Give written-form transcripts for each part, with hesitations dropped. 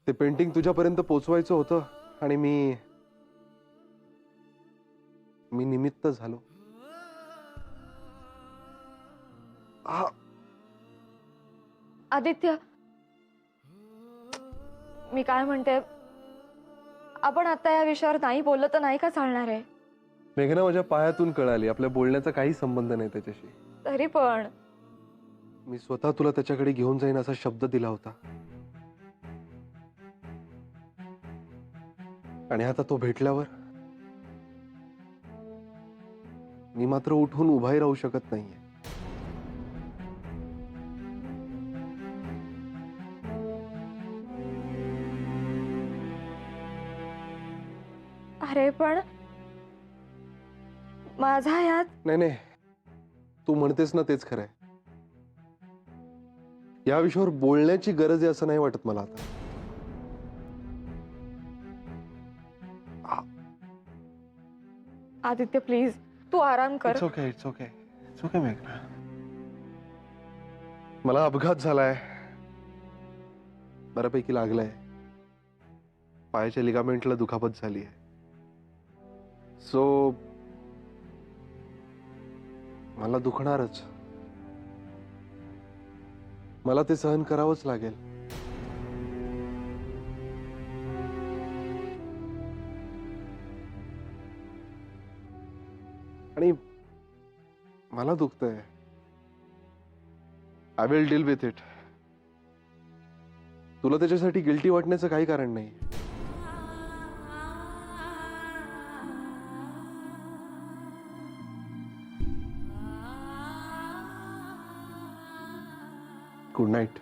ते पेंटिंग तुझ्यापर्यंत पोहोचवायचं होतं आणि मी निमित्त झालो. आदित्य, मी काय म्हणते, आपण आता या विषयावर नाही बोललं तर नाही का चालणार आहे? मेघना माझ्या पायातून कळाली, आपल्या बोलण्याचा काही संबंध नाही त्याच्याशी. तरी पण मी स्वतः तुला त्याच्याकडे घेऊन जाईन असा शब्द दिला होता आणि आता तो भेटल्यावर मी मात्र उठून उभाही राहू शकत नाहीये. अरे पण माझा यात नाही, तू म्हणतेस ना तेच खरंय. या विषयावर बोलण्याची गरज आहे असं नाही वाटत मला आता. आदित्य प्लीज तू आराम कर. इट्स ओके मेघना. मला अपघात झालाय, बऱ्यापैकी लागलाय. पायाच्या लिगामेंटला दुखापत झाली आहे. सो मला दुखणारच, मला ते सहन करावंच लागेल. आणि मला दुखतंय. I will deal with it. तुला त्याच्यासाठी गिल्टी वाटण्याचं काही कारण नाही. Good night.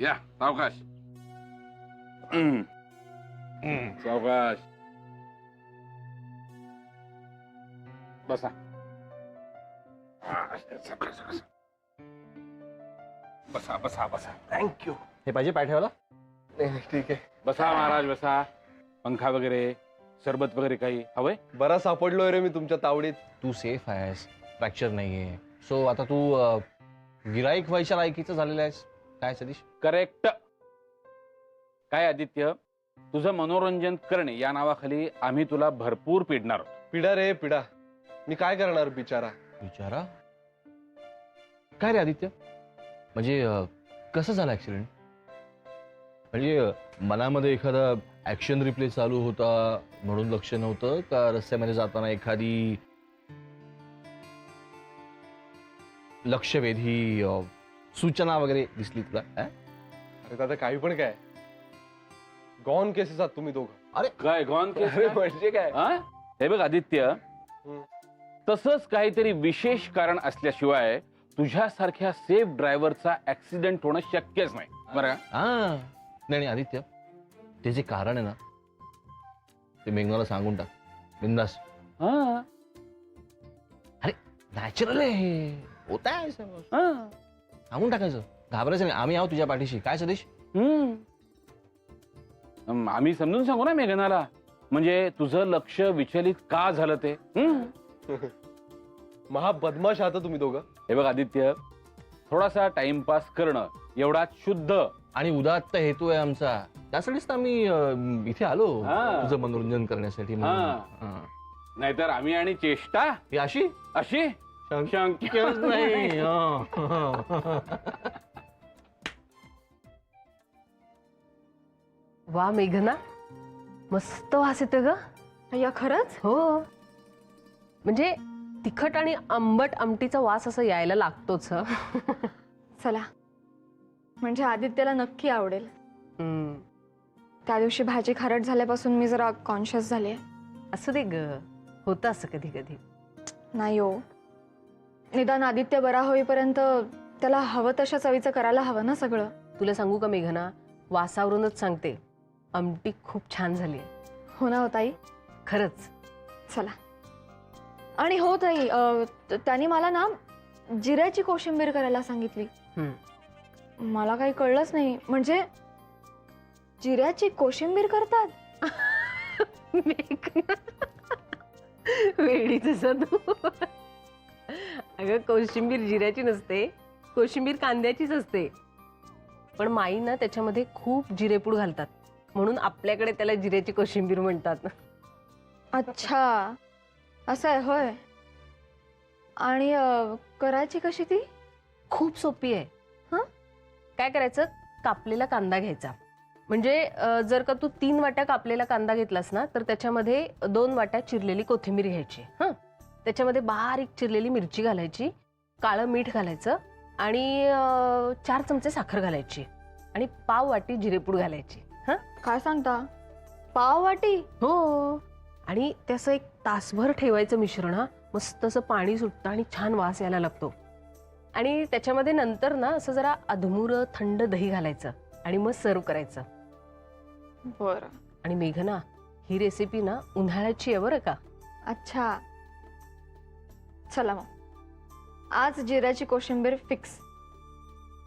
या सावकाश. सावकाश बसा. बसा बसा बसा. थँक्यू. हे पाहिजे पाय ठेवायला? नाही ठीक आहे. बसा महाराज बसा. पंखा वगैरे सरबत वगैरे काही हवंय? बरा सापडलोय रे मी तुमच्या तावडीत. तू सेफ आहेस, फ्रॅक्चर नाहीये. सो आता तू गिराईक व्हायच्या लायकीचं झालेलं आहेस काय सतीश? करेक्ट. काय आदित्य, तुझं मनोरंजन करणे या नावाखाली आम्ही तुला भरपूर पिडणार आहोत. पिढा रे पिढा. मी काय करणार बिचारा. विचारा काय रे आदित्य, म्हणजे कसं झालं ऍक्सिडेंट? म्हणजे मनामध्ये एखादा ऍक्शन रिप्ले चालू होता म्हणून लक्ष नव्हतं का रस्त्यामध्ये जाताना एखादी लक्षवेधी सूचना वगैरे दिसली तुला? अरे दादा काही पण काय, गॉन केसेस आहात तुम्ही दोघं. अरे काय गॉन केस? म्हणजे काय? हे बघ आदित्य, तसंच काहीतरी विशेष कारण असल्याशिवाय तुझ्यासारख्या सेफ ड्रायव्हरचा ऍक्सिडेंट होणं शक्यच नाही. बरं का? नाही आदित्य, ते जे कारण आहे ना ते मेघनाला सांगून टाक बिंदास. हा, अरे नॅचरल आहे, होत आहे सांगून टाकायचं, घाबरायचं नाही. आम्ही आहोत तुझ्या पाठीशी. काय सतीश? आम्ही समजून सांगू ना मेघनाला, म्हणजे तुझं लक्ष विचलित का झालं ते. महा बदमाश आहात तुम्ही दोघं. हे बघ आदित्य, थोडासा टाइमपास करणं एवढा शुद्ध आणि उदात्त हेतू आहे आमचा, त्यासाठीच तर आम्ही इथे आलो, हा. तुझं मनोरंजन करण्यासाठी. नाहीतर आम्ही आणि चेष्टा ही अशी अशी शक्यच नाही. वा मेघना, मस्त वास येतोय ग. अय्या खरंच? हो, म्हणजे तिखट आणि आंबट आमटीचा वास असं यायला लागतोच. चला, म्हणजे आदित्यला नक्की आवडेल. त्या दिवशी भाजी खारट झाल्यापासून मी जरा कॉन्शियस झाले. असं दे ग, होतं असं कधी कधी. नाही हो, निदान आदित्य बरा होईपर्यंत त्याला हवं तशा चवीचं करायला हवं ना सगळं. तुला सांगू का मेघना, वासावरूनच सांगते, आमटी खूप छान झाली. हो ना हो ताई? खरंच. चला. आणि हो ताई, त्यांनी मला ना जिऱ्याची कोशिंबीर करायला सांगितली. मला काही कळलंच नाही. म्हणजे जिऱ्याची कोशिंबीर करतात? वेडीच तू. अगं कोशिंबीर जिऱ्याची नसते, कोशिंबीर कांद्याचीच असते. पण माई ना त्याच्यामध्ये खूप जिरेपूड घालतात, म्हणून आपल्याकडे त्याला जिऱ्याची कोशिंबीर म्हणतात. अच्छा, असं आहे होय. आणि करायची कशी ती? खूप सोपी आहे. हं, काय करायचं, कापलेला कांदा घ्यायचा. म्हणजे जर का तू 3 वाट्या कापलेला कांदा घेतलास ना, तर त्याच्यामध्ये 2 वाट्या चिरलेली कोथिंबीर घ्यायची. हं, त्याच्यामध्ये बारीक चिरलेली मिरची घालायची, काळं मीठ घालायचं आणि 4 चमचे साखर घालायची आणि पाव वाटी जिरेपूड घालायची. हं, काय सांगता, पाव वाटी? हो. आणि त्याचं 1 तासभर ठेवायचं मिश्रण. हा, मस्त असं पाणी सुटतं आणि छान वास यायला लागतो. आणि त्याच्यामध्ये नंतर ना असं जरा अधमुरं थंड दही घालायचं आणि मग सर्व करायचं. बरं. आणि मेघना, ही रेसिपी ना उन्हाळ्याची आहे बरं का. अच्छा, चला मग आज जिऱ्याची कोशिंबीर फिक्स.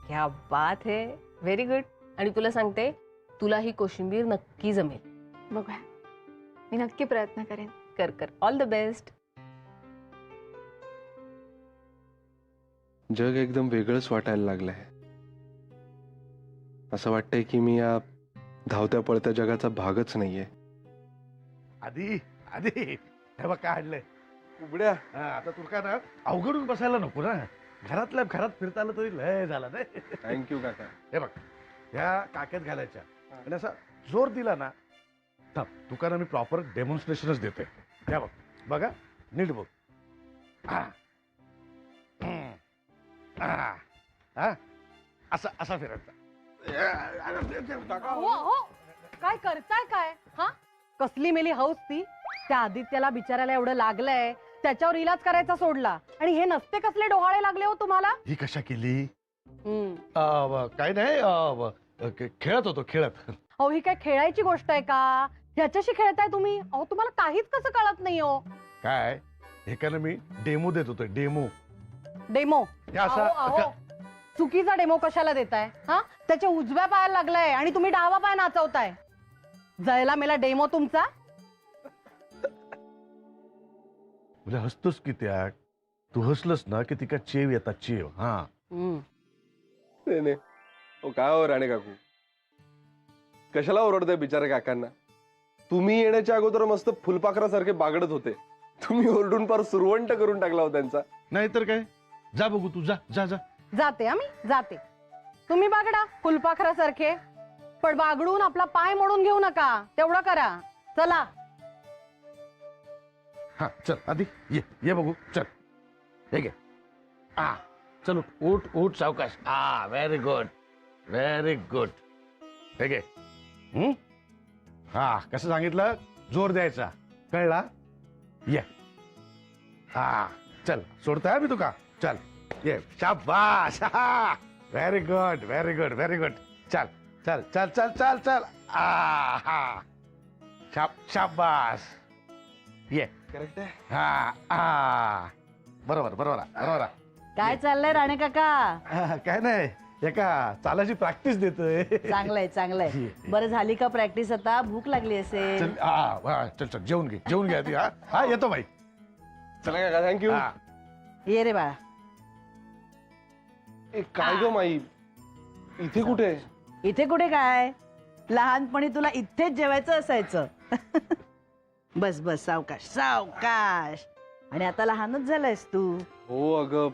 क्या बात है, व्हेरी गुड. आणि तुला सांगते, तुला ही कोशिंबीर नक्की जमेल. बघूया, मी नक्की प्रयत्न करेन. कर कर, ऑल द बेस्ट. जग एकदम वेगळंच वाटायला लागलंय. असं वाटतंय की मी या धावत्या पळत्या जगाचा भागच नाहीये. आधी आधी हे बघ काय आणलंय. उघड्या आता तुला काय ना अवघडून बसायला नको ना. घरातल्या घरात फिरता आलं तरी लय झाला नाही. थँक्यू काका. हे बघ, ह्या काक्यात घालायच्या आणि असा जोर दिला ना, थांब तुकाना मी प्रॉपर डेमॉन्स्ट्रेशनच देतोय. त्या बघ, बघा नीट बघ. हा. हा. हा. असा असा फिरायचा. काय करताय काय? हा, कसली मेली हौस ती. त्या आदित्याला बिचारायला एवढं लागलंय, त्याच्यावर इलाज करायचा सोडला, आणि हे नसते कसले डोहाळे लागले हो तुम्हाला. ही कशा केली? काय नाही, खेळत होतो खेळत. अहो, ही काय खेळायची गोष्ट आहे का? ह्याच्याशी खेळताय तुम्ही? अहो, तुम्हाला काहीच कसं कळत नाही हो. काय हे का ना मी डेमो देत होतो. Demo demo? हे असा चुकीचा डेमो कशाला देताय? हा, त्याच्या उजव्या पायाला लागलाय आणि तुम्ही डावा पाय नाचवताय. जयला मेला डेमो तुमचा. म्हणजे हसतोस की त्या. तू हसलस ना की तिका चेव येतात, चेव. हा. नाही काय हो राणे काकू, कशाला ओरडताय बिचारे काकांना? तुम्ही येण्याच्या अगोदर मस्त फुलपाखरासारखे बागडत होते. तुम्ही ओरडून फार सुरवंट करून टाकला हो त्यांचा. नाहीतर काय. जा बघू, तू जा जा जा. जाते आम्ही जाते. तुम्ही बागडा फुलपाखरासारखे, पण बागडून आपला पाय मोडून घेऊ नका, तेवढं करा. चला. हा चल आधी ये बघू, चल. हे घे. चल उठ उठ सावकाश. Very good, very good. हे घे. कसं सांगितलं, जोर द्यायचा, कळला? ये. चल सोडताय मी तुका. चल ये. शाबाश. Very good, very good, very good. चल चल चल चल चल चल. शाबाश. ये. करेक्ट आहे. बरोबर बरोबर बरोबर. काय चाललंय राणे काका? काय नाही, एका चालाची प्रॅक्टिस देतोय. चांगलंय चांगलंय. बरं, झाली का प्रॅक्टिस? आता भूक लागली असेल. चल चल चल, जेवून घे, जेवून घे आधी. हा येतो बाई. चला काका, थँक्यू. ये रे बाळा. काय ग माई, इथे कुठे? इथे कुठे काय, लहानपणी तुला इथेच जेवायचं असायचं. बस बस, सावकाश सावकाश. आणि आता लहानच झालायस तू. हो अगं,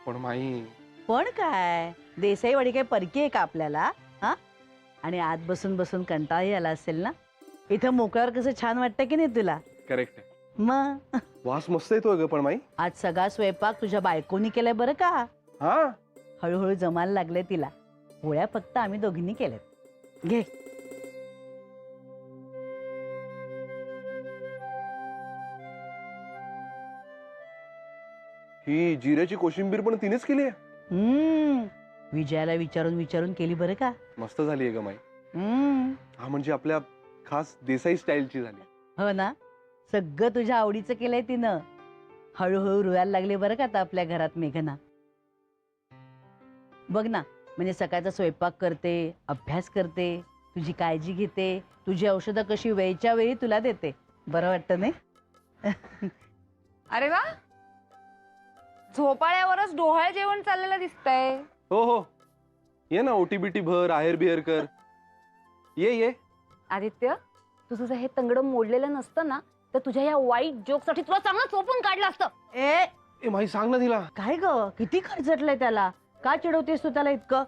पण माई. पण काय, देसाईवाडी काय परकी आहे का आपल्याला? हा, आणि आत बसून बसून कंटाळाही आला असेल ना. इथं मोकळ्यावर कसं छान वाटतं की नाही तुला? करेक्ट आहे. मग वास मस्त येतो अगं पण माई. आज सगळा स्वयंपाक तुझ्या बायकोनी केलाय बरं का. हा, हळूहळू जमायला लागले तिला. पोळ्या फक्त आम्ही दोघींनी केल्यात. घे. ही जिऱ्याची कोशिंबीर पण तिनेच केली आहे. विजयाला विचारून विचारून केली बरं का. मस्त झाली आहे ग माई. हा, म्हणजे आपल्या खास देसाई स्टाईलची झाली. हो ना, सगळं तुझ्या आवडीचं केलंय तिनं. हळूहळू रुळायला लागले बरं का आता आपल्या घरात मेघना. बघ ना, म्हणजे सकाळचा स्वयंपाक करते, अभ्यास करते, तुझी काळजी घेते, तुझी औषधं कशी वेळच्या वेळी तुला देते. बरं वाटतं नाही? अरे वा, झोपाळ्यावरच डोहाळ जेवण चाललेलं दिसतंय. हो हो, ये ना, ओटी बिटी भर, आहेर बिहेर कर. ये. आदित्य, तू तुझं हे तंगडं मोडलेलं नसतं ना, तर तुझ्या या वाईट जोक साठी तुला चांगलं चोपून काढलं असतं. ए माई, सांग ना तिला. काय ग, किती खर्चटलंय त्याला, का चिडवतेस तू त्याला इतकं?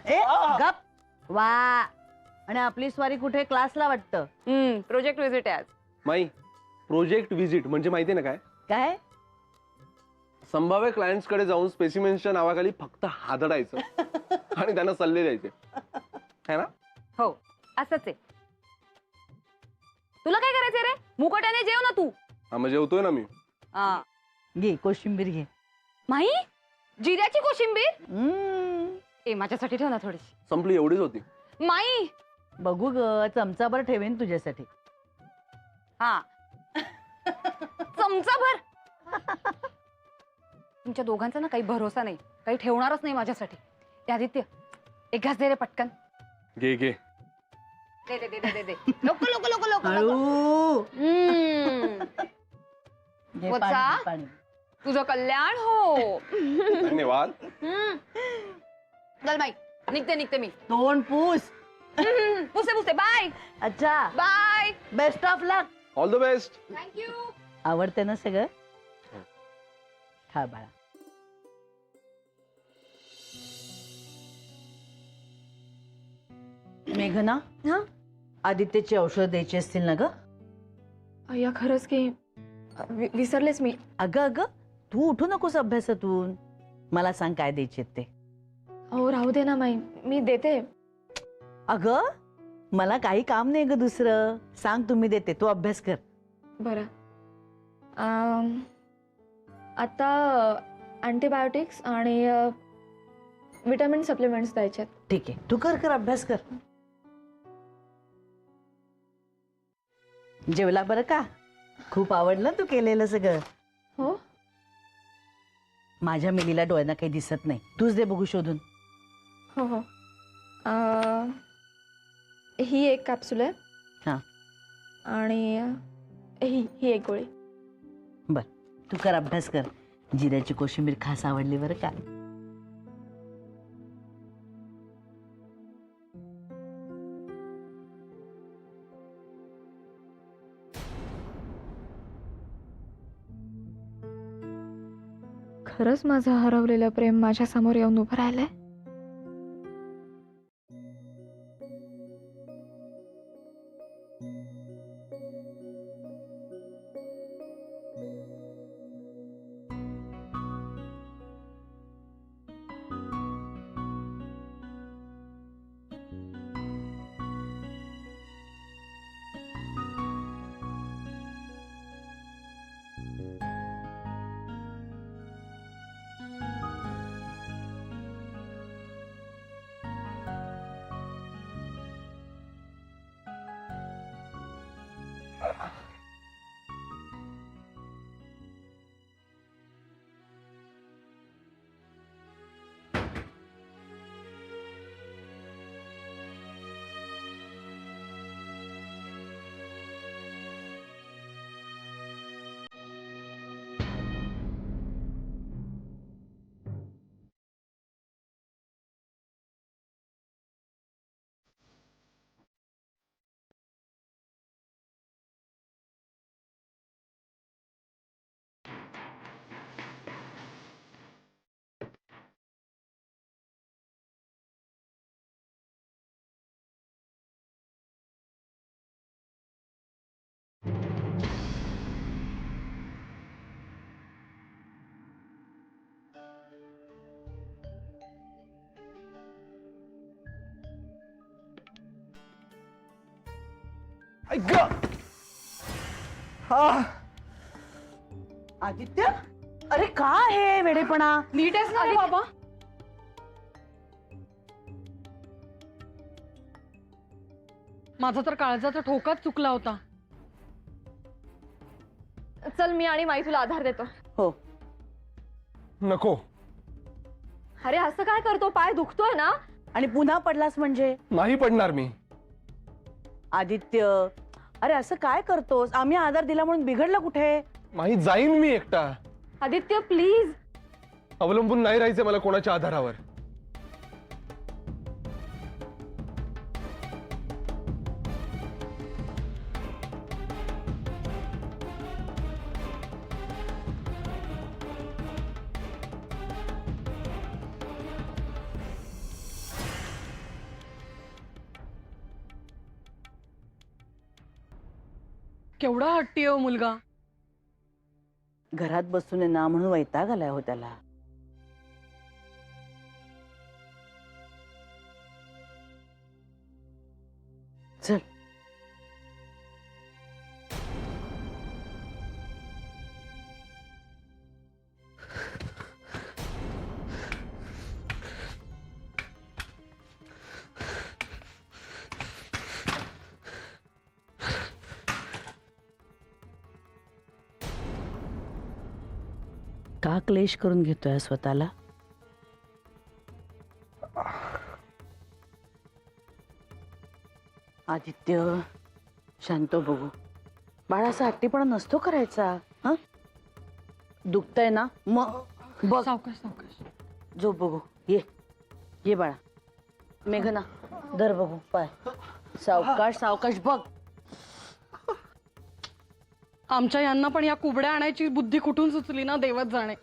ए गप वा. आणि आपली स्वारी कुठे, क्लासला वाटतं. प्रोजेक्ट विजिट आहे आज. माई, प्रोजेक्ट व्हिजिट म्हणजे माहितीये ना काय? काय? संभाव्य क्लायंट्स कडे जाऊन स्पेसिमेन्सच्या नावाखाली फक्त हादडायचं आणि त्यांना सल्ले द्यायचे, है ना? हो, असंच आहे. तुला काय करायचंय रे? मुकोट्याने जेव ना तू. हा, मग जेवतोय ना मी. घे कोशिंबीर घे. माही, जिऱ्याची कोशिंबीर. ए, माझ्यासाठी ठेव ना थोडीशी. संपली, एवढीच होती. माई, बघू ग, चमचाभर ठेवेन तुझ्यासाठी. हा, चमचा भर. तुमच्या दोघांचा ना काही भरोसा नाही, काही ठेवणारच नाही माझ्यासाठी. ए आदित्य, एक घास दे रे पटकन. घे. दे दे दे दे दे. लोक लोक लोक लोक. हळू. घे वत्सा. पाणी, पाणी. तुझं कल्याण हो. धन्यवाद. चल बाई, निघते मी. तोंड पूस. पुसे बाय. अच्छा, bye. Best of luck. All the best. Thank you. आवडते ना सगळं? खा बाळा. मेघना, हा? आदित्यची औषध द्यायची असतील ना ग? अय्या, खरंच की विसरलेच मी. अगं तू उठू नकोस अभ्यासातून. मला सांग काय द्यायचे ते. हो, राहू दे ना माई, मी देते. अगं, मला काही काम नाही ग दुसरं. सांग, तुम्ही देते, तू अभ्यास कर. बरं. आता अँटीबायोटिक्स आणि विटामिन सप्लिमेंट्स द्यायचे. ठीक आहे, तू कर अभ्यास कर. जेवला बरं का? खूप आवडलं तू केलेलं सगळं. हो. माझ्या मिलीला डोळ्यांना काही दिसत नाही, तूच दे बघू शोधून. हो. ही एक कॅप्सूल आहे. हा. आणि ही एक गोळी. तू कर अभ्यास कर. जिऱ्याची कोशिंबीर खास आवडली बरं का? खरंच माझं हरवलेलं प्रेम माझ्या समोर येऊन उभं राहिलंय. ऐक ग. आदित्य, अरे काय हे वेडेपणा? नीट आहेस ना रे बाबा? माझा तर काळजाचा ठोकाच चुकला होता. चल, मी आणि माई तुला आधार देतो. हो. नको. अरे असं काय करतो, पाय दुखतोय ना. आणि पुन्हा पडलास म्हणजे? नाही पडणार मी. आदित्य, अरे असं काय करतोस? आम्ही आधार दिला म्हणून बिघडलं कुठे? माही जाईन मी एकटा. आदित्य प्लीज. अवलंबून नाही राहायचं मला कोणाच्या आधारावर. केवढा हट्टी आहे हो मुलगा. घरात बसून आहे ना म्हणून वैताग आलाय हो त्याला. चल. का क्लेश करून घेतोय स्वतःला? आदित्य शांत हो बघू. बाळाचा हट्टीपणा नसतो करायचा. हा, दुखतंय ना मग बघ. सावकाश सावकाश. झोप बघू. ये ये बाळा. मेघना धर बघू पाय. सावकाश सावकाश बघ. आमच्या यांना पण या कुबड्या आणायची बुद्धी कुठून सुचली ना देवच जाणे.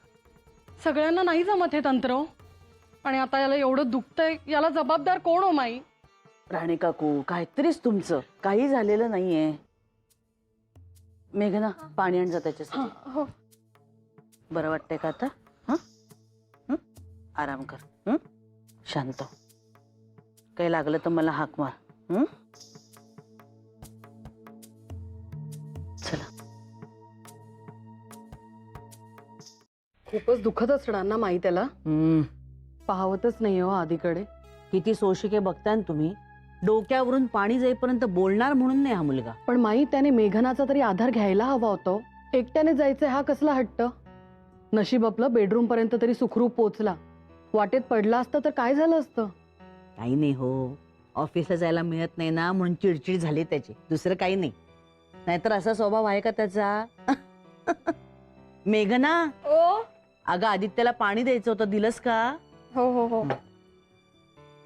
सगळ्यांना नाही जमत हे तंत्र हो. आणि आता याला एवढं दुखतंय, याला जबाबदार कोण हो माई? राणे काकू काहीतरीच तुमचं. काही झालेलं नाहीये. मेघना पाणी आण जा त्याच्यासाठी. हो. बरं वाटतंय का आता? हं? हं? आराम कर. हं? शांत हो. काही लागलं तर मला हाक मार. हं? चला. खूपच दुखत असणार ना माई त्याला. पाहवतच नाही हो आधीकडे. किती सोशिके बघताय ना तुम्ही. डोक्यावरून पाणी जाईपर्यंत बोलणार म्हणून नाही हा मुलगा. पण माई त्याने मेघनाचा तरी आधार घ्यायला हवा होता. एकट्याने जायचंय हा कसला हट्ट. नशीब आपलं बेडरूम पर्यंत तरी सुखरूप पोचला. वाटेत पडला असतं तर काय झालं असतं? काही नाही हो. ऑफिसला जायला मिळत नाही ना म्हणून चिडचिड झाली त्याची. दुसरं काही नाही. नाहीतर असा स्वभाव आहे का त्याचा? मेघना ओ. अगं आदित्यला पाणी द्यायचं होतं, दिलंस का? हो हो हो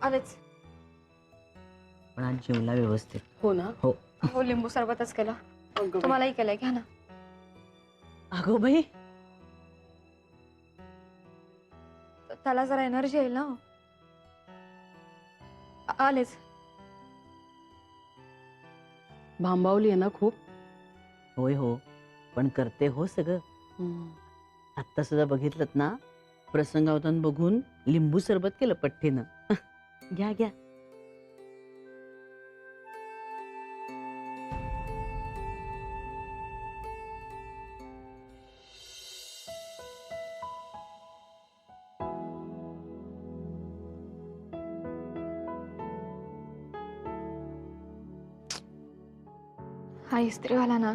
आलेच. पण आज जेवला व्यवस्थित? हो ना. हो. हो लिंबू सरबतच केलं. तुम्हालाही केलंय, घ्या ना. अगो बाई. त्याला जरा एनर्जी येईल ना. आलेच. भांबावली आहे ना खूप. होय हो, पण करते हो सगळं. आत्ता सुद्धा बघितलं ना, प्रसंगावतान बघून लिंबू सरबत केलं पठ्ठीनं. घ्या घ्या. हा इस्त्रीवाला ना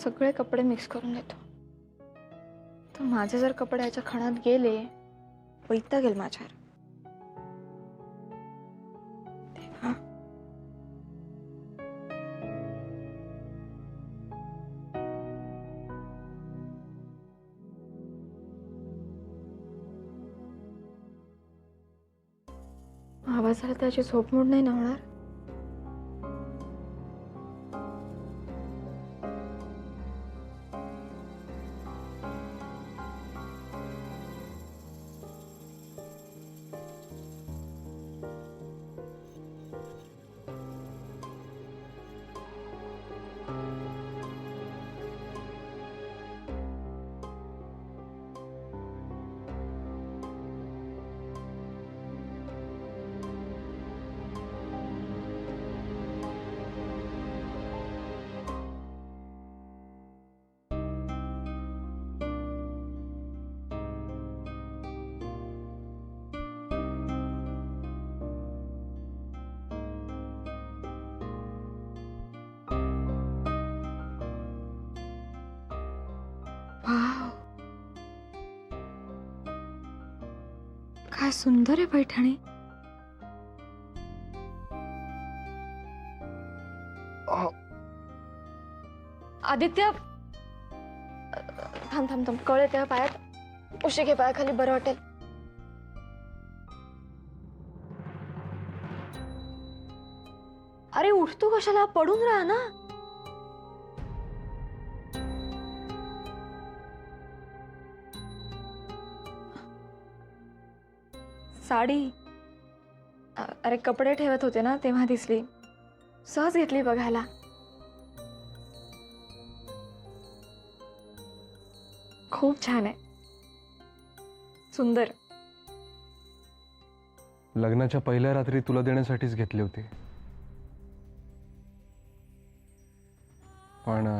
सगळे कपडे मिक्स करून देतो. तर माझे जर कपडे याच्या खणात गेले, वैताग गेल माझ्यावर. देवा. आवाज आला त्याची झोप मोड नाही ना होणार. काय सुंदर आहे पैठणी. आदित्य थांब थांब थांब, कळ येते पायात. उशी घे पायाखाली, बरं वाटेल. अरे उठतो कशाला, पडून राहा ना. साडी अरे कपडे ठेवत होते ना तेव्हा दिसली, सहज घेतली बघायला. खूप छान आहे, सुंदर. लग्नाच्या पहिल्या रात्री तुला देण्यासाठीच घेतली होती, पण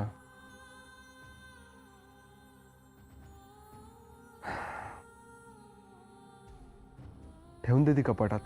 ठेवून दे ती कपाटात.